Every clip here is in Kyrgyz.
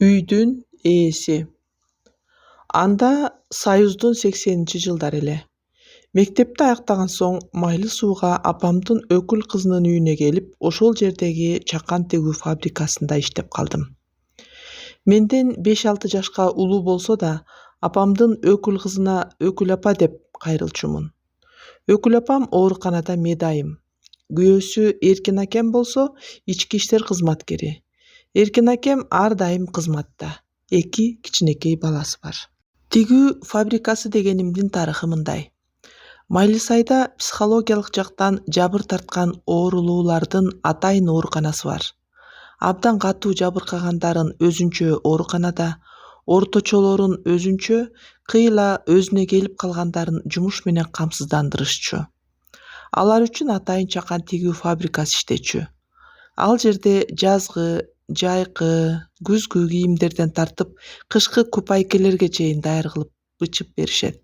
Үйдүн ээси. Анда Союздун 80-жылдары эле. Мектепти аяктаган соң майлы сууга апамдын өкүл кызынын үйүнө келип, ошол жердеги чакан тигүү фабрикасында иштеп калдым. Менден 5-6 жашка улуу болсо да, апамдын өкүл кызына өкүл апа деп кайрылчумун. Өкүл апам ооруканада медайым. Күйөөсү Эркин акем болсо, ички иштер кызматкери. Эркин акем ар дайым кызматта. 2 кичинекей баласы бар. Тигүү фабрикасы дегенимдин тарыхы мындай. Майлысайда психологиялык жактан жабыр тарткан оорулуулардын атайын ооруканасы бар. Абдан катуу жабыркагандарын өзүнчө ооруканада, орточолорун өзүнчө, кыйла өзүнө келип калгандарын жумуш менен камсыздандырышчу. Алар үчүн атайын чакан тигүү фабрикасы иштечү. Ал жерде жазгы, жайкы, күзгү кийимдерден тартып, кышкы купайкелерге чейин даяр кылып бычып беришет.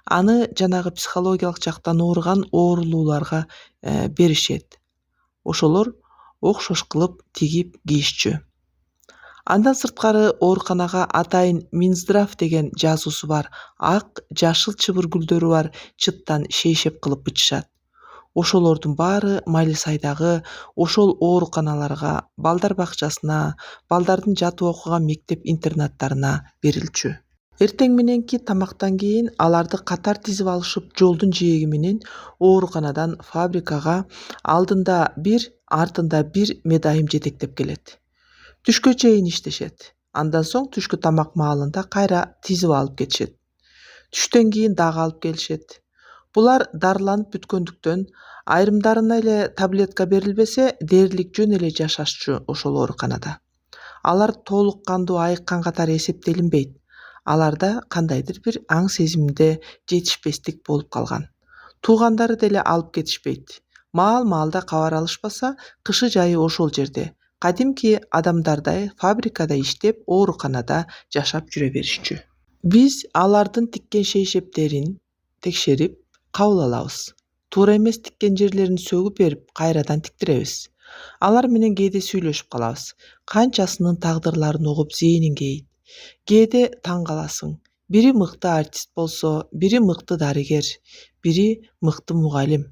Аны жанагы психологиялык жактан ооруган оорулууларга беришет. Ошолор окшош кылып тигип кийишчү. Андан сырткары ооруканага атайын Минздрав деген жазуусу бар, ак, жашыл чыбыр гүлдөрү бар чыттан шейшеп кылып бычышат. Ошолордун баары Майлысайдагы ошол ооруканаларга, балдар бакчасына, балдардын жатып окуган мектеп-интернаттарына берилчү. Эртең мененки тамактан кийин аларды катар тизип алышып, жолдун жээги менен ооруканадан фабрикага алдында бир, артында бир медайым жетектеп келет. Түшкө чейин иштешет. Андан соң түшкү тамак маалында кайра тизип алып кетишет. Түштөн кийин дагы алып келишет. Булар дарыланып бүткөндүктөн, айрымдарына эле таблетка берилбесе, дээрлик жөн эле жашашчу ошол ооруканада. Алар толук кандуу айыккан катары эсептелинбейт. Аларда кандайдыр бир аң сезимде жетишпестик болуп калган. Туугандары деле алып кетишпейт. Маал-маалда кабар алышпаса, кышы-жайы ошол жерде, кадимки адамдардай фабрикада иштеп, ооруканада жашап жүрө беришчү. Биз алардын тиккен шейшептерин текшерип, кабыл алабыз. Туура эмес тиккен жерлерин сөгүп берип, кайрадан тиктиребиз. Алар менен кээде сүйлөшүп калабыз. Канчасынын тагдырларын угуп зээнин кейит. Кээде таң каласың. Бири мыкты артист болсо, бири мыкты дарыгер, бири мыкты мугалим.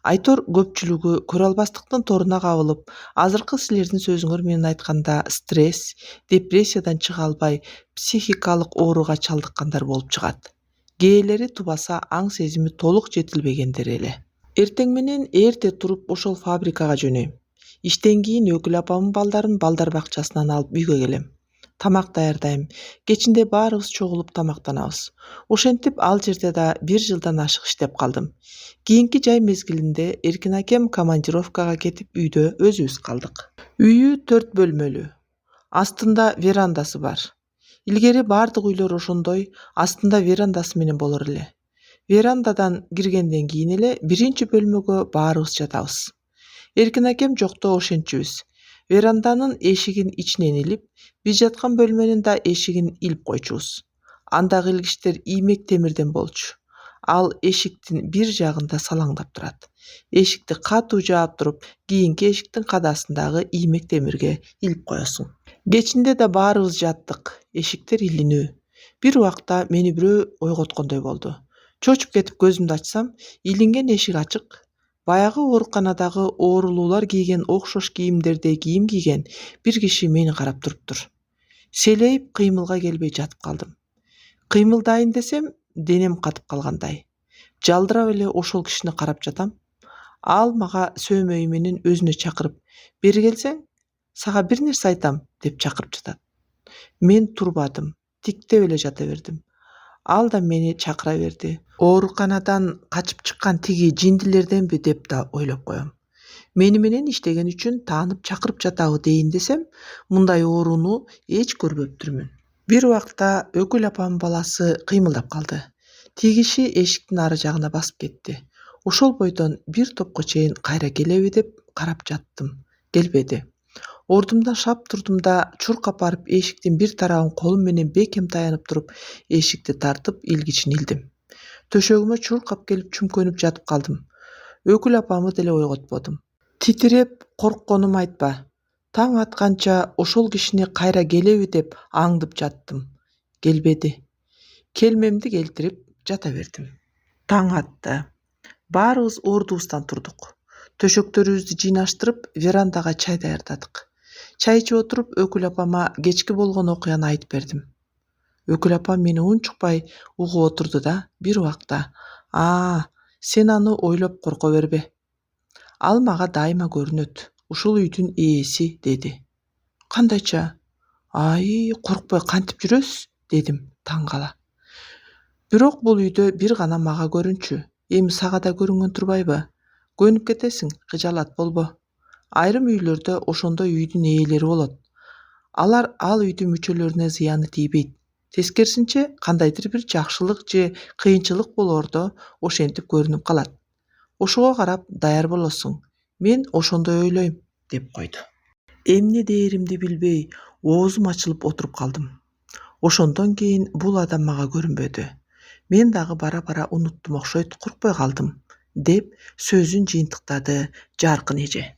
Айтор көпчүлүгү көрө албастыктын торуна кабылып, азыркы силердин сөзүңөр менен айтканда стресс, депрессиядан чыга албай, психикалык ооруга чалдыккандар болуп чыгат. Кээелери тубаса аң сезими толук жетилбегендер эле. Эртең менен эрте туруп ошол фабрикага жөнөйм. Иштен кийин өкүл апамдын балдарын балдар бакчасынан алып үйгө келем. Тамак даярдайм. Кечинде баарыбыз чогулуп тамактанабыз. Ошентип ал жерде да 1 жылдан ашык иштеп калдым. Кийинки жай мезгилинде Эркин акем командировкага кетип, үйдө өзүбүз калдык. Үйү 4 бөлмөлүү. Астында верандасы бар. Илгери баардык үйлөр ошондой, астында верандасы менен болор эле. Верандадан киргенден кийин эле биринчи бөлмөгө баарыбыз жатабыз. Эркин акем жокто ошентчүбүз. Веранданын эшигин ичинен илип, биз жаткан бөлмөнүн да эшигин илип койчубуз. Андагы илгичтер иймек темирден болчу. Ал эшиктин бир жагында салаңдап турат. Эшикти катуу жаап туруп, кийинки эшиктин кадасындагы иймек темирге илип коесуң. Кечинде да баарыбыз жаттык. Эшиктер илинүү. Бир убакта мени бирөө ойготкондой болду. Чочуп кетип көзүмдү ачсам, илинген эшик ачык. Баягы ооруканадагы оорулуулар кийген окшош кийимдерде кийим кийген бир киши мени карап туруптур. Селейип кыймылга келбей жатып калдым. Кыймылдайын десем, денем катып калгандай. Жалдырап эле ошол кишини карап жатам. Ал мага сөөмөйү менен өзүнө чакырып, бери келсең, сага бир нерсе айтам, деп чакырып жатат. Мен турбадым, тиктеп эле жата бердим. Ал да мени чакыра берди. Ооруканадан качып чыккан тиги жиндилерденби деп да ойлоп коем. Мени менен иштеген үчүн таанып чакырып жатабы дейин десем, мындай ооруну эч көрбөптүрмүн. Бир убакта өкүл апамдын баласы кыймылдап калды. Тиги киши эшиктин ары жагына басып кетти. Ошол бойдон бир топко чейин кайра келеби деп карап жаттым. Келбеди. Ордумдан шап турдум да, чуркап барып эшиктин бир тарабын колум менен бекем таянып туруп, эшикти тартып, илгичин илдим. Төшөгүмө чуркап келип чүмкөнүп жатып калдым. Өкүл апамы деле ойготподум. Титиреп коркконум айтпа. Таң атканча ошол кишини кайра келеби деп аңдып жаттым. Келбеди. Келмемди келтирип жата бердим. Таң атты. Баарыбыз ордубуздан турдук. Төшөктөрүбүздү жыйнаштырып, верандага чай даярдадык. Чай ичип отуруп Өкүл апама кечки болгон окуяны айтып бердим. Өкүл апам мени унчукпай угуп отурду да бир убакта: сен аны ойлоп корко бербе. Ал мага дайыма көрүнөт. Ушул үйдүн ээси, деди. Кандайча? Коркпой кантип жүрөсүз? Дедим таң кала. Бирок бул үйдө бир гана мага көрүнчү. Эми сага да көрүнгөн турбайбы? Көнүп кетесиң, кыжалат болбо. Айрым үйлөрдө ошондой үйдүн ээлери болот. Алар ал үйдүн мүчөлөрүнө зыяны тийбейт. Тескерисинче, кандайдыр бир жакшылык же кыйынчылык болоордо ошентип көрүнүп калат. Ошого карап даяр болосуң. Мен ошондой ойлойм, деп койду. Эмне дээримди билбей, оозум ачылып отуруп калдым. Ошондон кийин бул адам мага көрүнбөдү. Мен дагы бара-бара унуттум окшойт, коркпой калдым, деп сөзүн жыйынтыктады Жаркын эже.